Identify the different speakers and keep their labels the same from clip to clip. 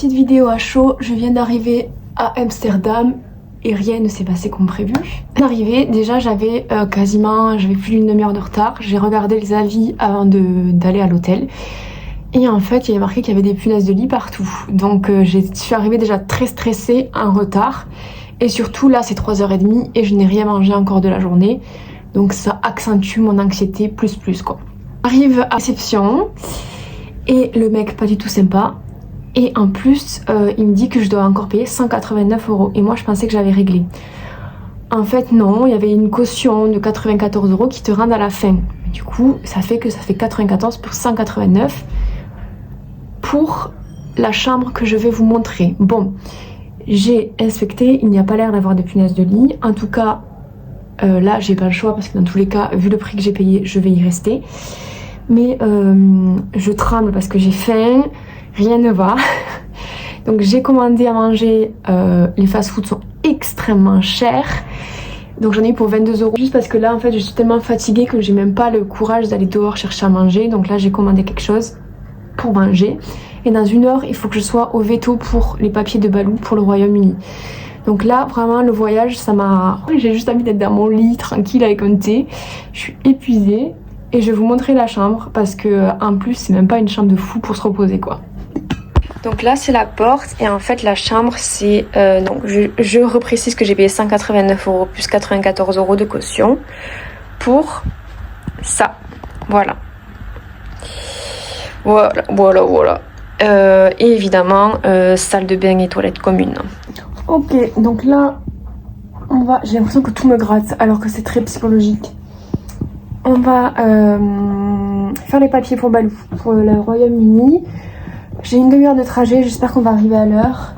Speaker 1: Petite vidéo à chaud, je viens d'arriver à Amsterdam et rien ne s'est passé comme prévu. Arrivé, déjà j'avais plus d'une demi-heure de retard. J'ai regardé les avis avant d'aller à l'hôtel. Et en fait, il y avait marqué qu'il y avait des punaises de lit partout. Donc je suis arrivée déjà très stressée, en retard. Et surtout là, c'est 3h30 et je n'ai rien mangé encore de la journée. Donc ça accentue mon anxiété plus quoi. J'arrive à réception et le mec pas du tout sympa. Et en plus, il me dit que je dois encore payer 189 €. Et moi, je pensais que j'avais réglé. En fait, non, il y avait une caution de 94 € qui te rend à la fin. Du coup, ça fait 94 pour 189 pour la chambre que je vais vous montrer. Bon, j'ai inspecté, il n'y a pas l'air d'avoir de punaises de lit. En tout cas, là, j'ai pas le choix parce que dans tous les cas, vu le prix que j'ai payé, je vais y rester. Mais je tremble parce que j'ai faim. Rien ne va. Donc j'ai commandé à manger. Les fast-foods sont extrêmement chers. Donc j'en ai eu pour 22 €. Juste parce que là en fait je suis tellement fatiguée que j'ai même pas le courage d'aller dehors chercher à manger. Donc là j'ai commandé quelque chose pour manger. Et dans 1 heure il faut que je sois au veto pour les papiers de Balou pour le Royaume-Uni. Donc là vraiment le voyage ça m'a... J'ai juste envie d'être dans mon lit tranquille avec un thé. Je suis épuisée. Et je vais vous montrer la chambre parce que en plus c'est même pas une chambre de fou pour se reposer quoi. Donc là c'est la porte et en fait la chambre c'est... donc je reprécise que j'ai payé 189 € plus 94 € de caution pour ça. Voilà. Voilà. Et évidemment salle de bain et toilette commune. Ok, donc là on va... J'ai l'impression que tout me gratte alors que c'est très psychologique. On va faire les papiers pour Balou, pour le Royaume-Uni. J'ai une demi-heure de trajet, j'espère qu'on va arriver à l'heure.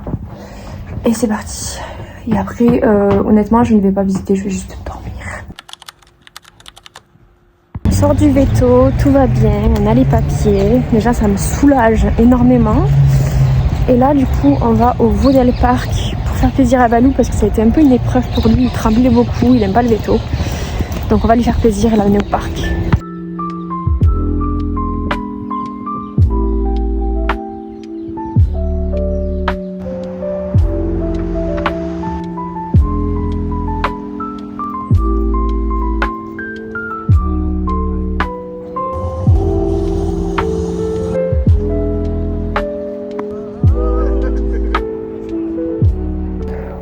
Speaker 1: Et c'est parti. Et après, honnêtement, je ne vais pas visiter, je vais juste dormir. On sort du veto, tout va bien, on a les papiers. Déjà, ça me soulage énormément. Et là, du coup, on va au Vodel Park pour faire plaisir à Balou parce que ça a été un peu une épreuve pour lui. Il tremblait beaucoup, il aime pas le veto. Donc on va lui faire plaisir et l'amener au parc.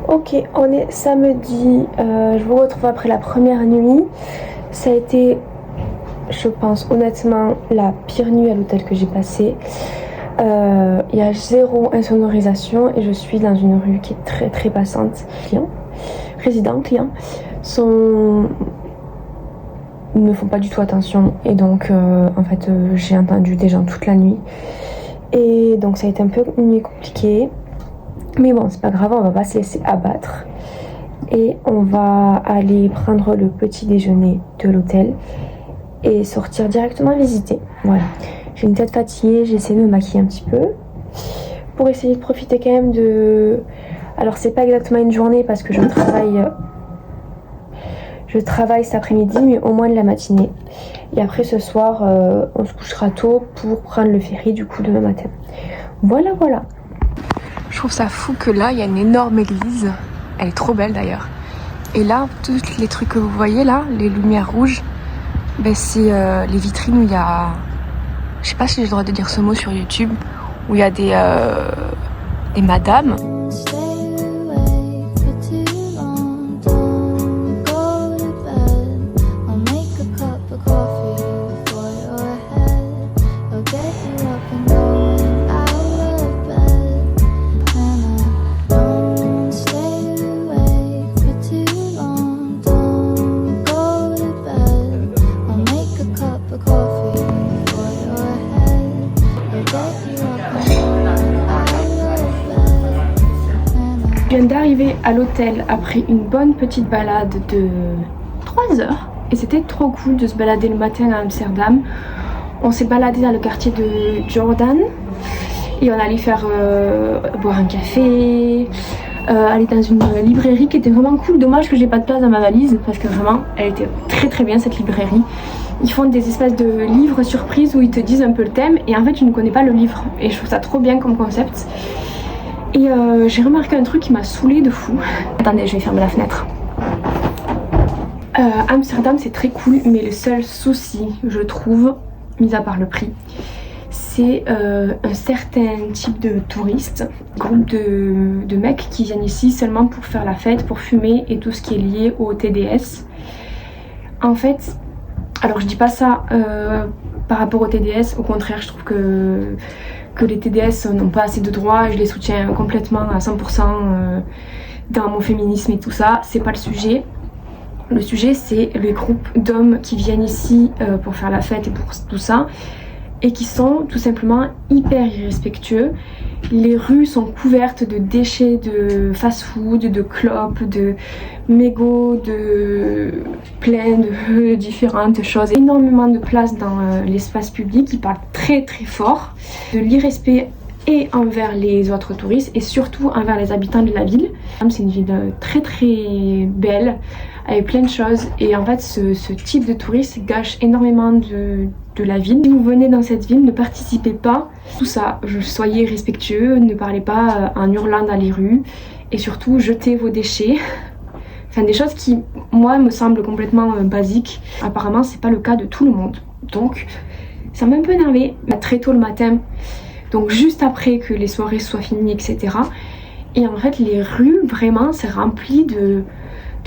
Speaker 1: Ok, on est samedi, je vous retrouve après la première nuit. Ça a été, je pense honnêtement, la pire nuit à l'hôtel que j'ai passée. Il y a 0 insonorisation et je suis dans une rue qui est très très passante. Clients ne font pas du tout attention et donc en fait j'ai entendu des gens toute la nuit. Et donc ça a été un peu une nuit compliquée. Mais bon, c'est pas grave, on va pas se laisser abattre. Et on va aller prendre le petit déjeuner de l'hôtel et sortir directement visiter. Voilà. J'ai une tête fatiguée, j'ai essayé de me maquiller un petit peu pour essayer de profiter quand même de... Alors c'est pas exactement une journée parce que je travaille cet après-midi, mais au moins de la matinée. Et après ce soir, on se couchera tôt pour prendre le ferry du coup demain matin. Voilà. Je trouve ça fou que là, il y a une énorme église. Elle est trop belle d'ailleurs. Et là, tous les trucs que vous voyez là, les lumières rouges, ben c'est les vitrines où il y a... Je sais pas si j'ai le droit de dire ce mot sur YouTube. Où il y a des madames. Je viens d'arriver à l'hôtel après une bonne petite balade de 3 heures et c'était trop cool de se balader le matin à Amsterdam. On s'est baladé dans le quartier de Jordan et on allait faire boire un café, aller dans une librairie qui était vraiment cool. Dommage que j'ai pas de place dans ma valise parce que vraiment elle était très très bien cette librairie. Ils font des espèces de livres surprises où ils te disent un peu le thème et en fait je ne connais pas le livre et je trouve ça trop bien comme concept. Et j'ai remarqué un truc qui m'a saoulée de fou. Attendez, je vais fermer la fenêtre. Amsterdam c'est très cool, mais le seul souci, je trouve, mis à part le prix, c'est un certain type de touristes, groupe de mecs qui viennent ici seulement pour faire la fête, pour fumer et tout ce qui est lié au TDS. En fait, alors je dis pas ça par rapport au TDS, au contraire je trouve que les TDS n'ont pas assez de droits et je les soutiens complètement à 100% dans mon féminisme et tout ça, c'est pas le sujet. Le sujet c'est les groupes d'hommes qui viennent ici pour faire la fête et pour tout ça et qui sont tout simplement hyper irrespectueux. Les rues sont couvertes de déchets de fast-food, de clopes, de mégots, de plein de différentes choses. Énormément de place dans l'espace public, ils parlent très très fort de l'irrespect et envers les autres touristes et surtout envers les habitants de la ville. C'est une ville très très belle avec plein de choses et en fait ce type de touriste gâche énormément de la ville. Si vous venez dans cette ville, ne participez pas tout ça, soyez respectueux, ne parlez pas en hurlant dans les rues et surtout jetez vos déchets. Enfin des choses qui moi me semblent complètement basiques. Apparemment c'est pas le cas de tout le monde, donc ça m'a un peu énervé. Très tôt le matin, donc juste après que les soirées soient finies, etc. Et en fait les rues vraiment c'est rempli de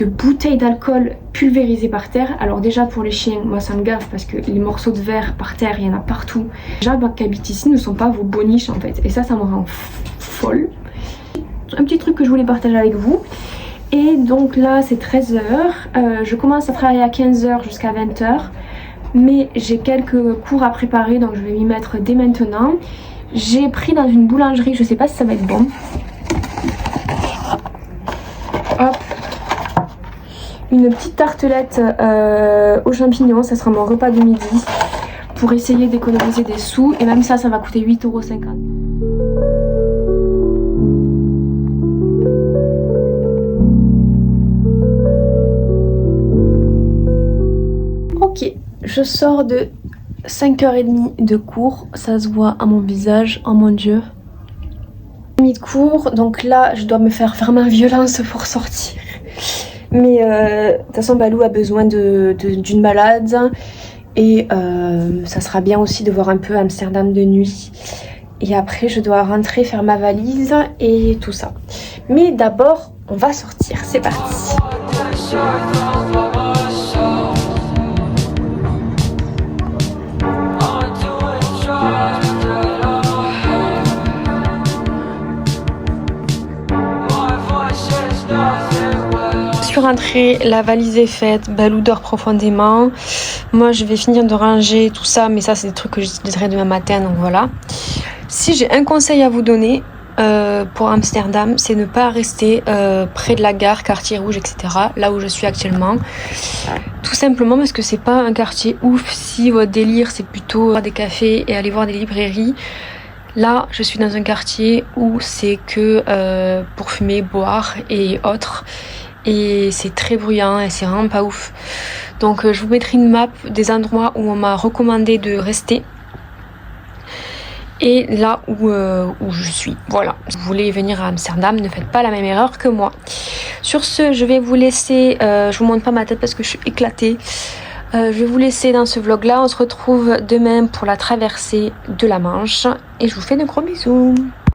Speaker 1: bouteilles d'alcool pulvérisées par terre. Alors déjà pour les chiens, moi ça me gaffe parce que les morceaux de verre par terre, il y en a partout. Déjà qui habitent ici ne sont pas vos boniches en fait. Et ça me rend folle. Un petit truc que je voulais partager avec vous. Et donc là c'est 13h. Je commence à travailler à 15h jusqu'à 20h. Mais j'ai quelques cours à préparer donc je vais m'y mettre dès maintenant. J'ai pris dans une boulangerie, je sais pas si ça va être bon. Hop. Une petite tartelette aux champignons, ça sera mon repas de midi pour essayer d'économiser des sous et même ça va coûter 8,50 €. Ok, je sors de 5h30 de cours, ça se voit à mon visage, oh mon dieu. Mis de cours, donc là je dois me faire vraiment violence pour sortir. Mais de toute façon Balou a besoin d'une balade et ça sera bien aussi de voir un peu Amsterdam de nuit. Et après je dois rentrer faire ma valise et tout ça. Mais d'abord on va sortir, c'est parti. Rentrée, la valise est faite, Balou dort profondément. Moi je vais finir de ranger tout ça, mais ça c'est des trucs que j'utiliserai demain matin, donc voilà. Si j'ai un conseil à vous donner pour Amsterdam, c'est ne pas rester près de la gare, quartier rouge, etc. Là où je suis actuellement. Tout simplement parce que c'est pas un quartier ouf. Si votre délire c'est plutôt des cafés et aller voir des librairies, là je suis dans un quartier où c'est que pour fumer, boire et autres. Et c'est très bruyant et c'est vraiment pas ouf. Donc je vous mettrai une map des endroits où on m'a recommandé de rester. Et là où je suis. Voilà. Si vous voulez venir à Amsterdam, ne faites pas la même erreur que moi. Sur ce, je vais vous laisser. Je vous montre pas ma tête parce que je suis éclatée. Je vais vous laisser dans ce vlog là. On se retrouve demain pour la traversée de la Manche. Et je vous fais de gros bisous.